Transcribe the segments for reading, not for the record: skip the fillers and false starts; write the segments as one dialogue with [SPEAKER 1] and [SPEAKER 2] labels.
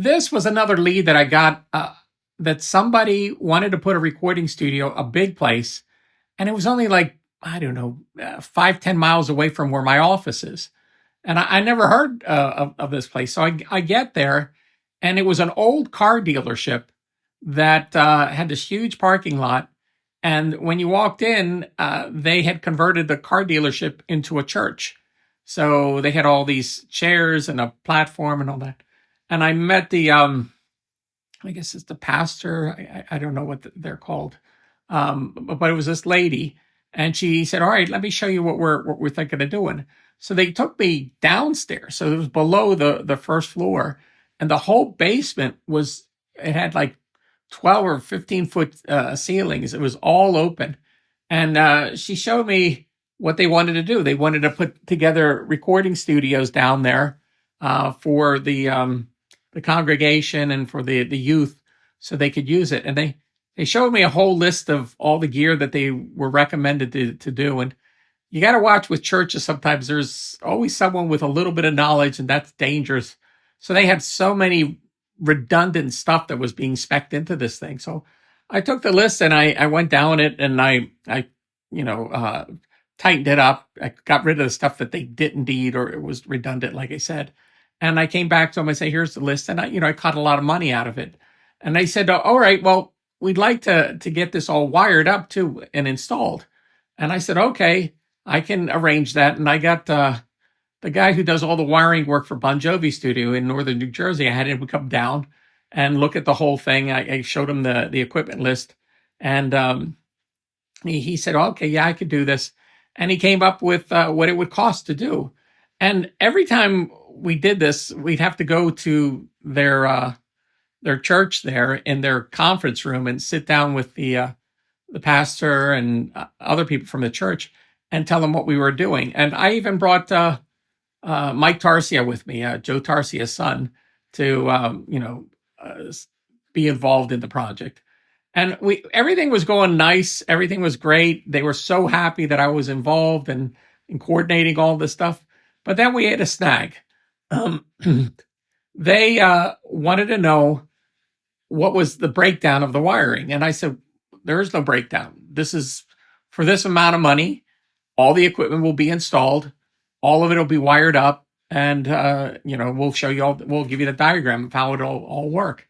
[SPEAKER 1] this was another lead that I got, that somebody wanted to put a recording studio, a big place, and it was only like, I don't know, 5-10 miles away from where my office is. And I never heard of this place. So I get there, and it was an old car dealership that had this huge parking lot. And when you walked in, they had converted the car dealership into a church. So they had all these chairs and a platform and all that. And I met the, I guess it's the pastor. I don't know what they're called. But it was this lady. And she said, all right, let me show you what we're thinking of doing. So they took me downstairs. So it was below the first floor. And the whole basement it had like 12 or 15 foot ceilings. It was all open. And she showed me what they wanted to do. They wanted to put together recording studios down there for the congregation and for the youth so they could use it. And they showed me a whole list of all the gear that they were recommended to do. And you got to watch with churches. Sometimes there's always someone with a little bit of knowledge, and that's dangerous. So they had so many redundant stuff that was being specced into this thing. So I took the list and I went down it, and I tightened it up. I got rid of the stuff that they didn't need or it was redundant, like I said. And I came back to them and say, here's the list. And I cut a lot of money out of it. And they said, all right, well, we'd like to get this all wired up too and installed. And I said, okay, I can arrange that. And I got the guy who does all the wiring work for Bon Jovi Studio in northern New Jersey. I had him come down and look at the whole thing. I showed him the equipment list. And he said, okay, yeah, I could do this. And he came up with what it would cost to do. And every time we did this, we'd have to go to their church there in their conference room and sit down with the pastor and other people from the church and tell them what we were doing. And I even brought Mike Tarsia with me, Joe Tarsia's son, to be involved in the project. And everything was going nice. Everything was great. They were so happy that I was involved and in coordinating all this stuff. But then we had a snag. They wanted to know what was the breakdown of the wiring. And I said, there is no breakdown. This is for this amount of money. All the equipment will be installed. All of it will be wired up. And, we'll show you we'll give you the diagram of how it'll all work.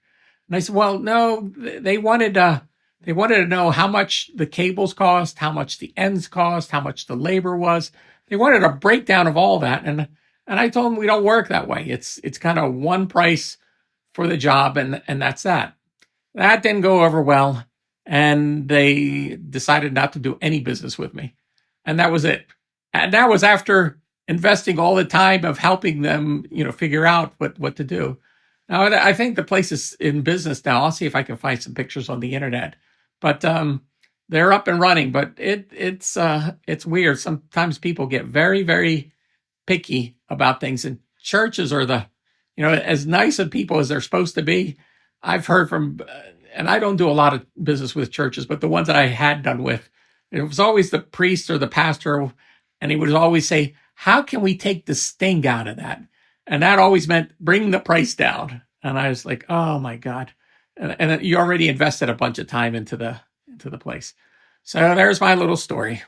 [SPEAKER 1] And I said, well, no, they wanted to know how much the cables cost, how much the ends cost, how much the labor was. They wanted a breakdown of all that. And I told them we don't work that way. It's kind of one price for the job, and that's that. That didn't go over well, and they decided not to do any business with me. And that was it. And that was after investing all the time of helping them, figure out what to do. Now, I think the place is in business now. I'll see if I can find some pictures on the internet. But they're up and running. But it's weird. Sometimes people get very, very picky about things. And churches are as nice of people as they're supposed to be. I've heard from, and I don't do a lot of business with churches, but the ones that I had done with, it was always the priest or the pastor. And he would always say, how can we take the sting out of that? And that always meant bring the price down. And I was like, oh my God. And you already invested a bunch of time into the place. So there's my little story.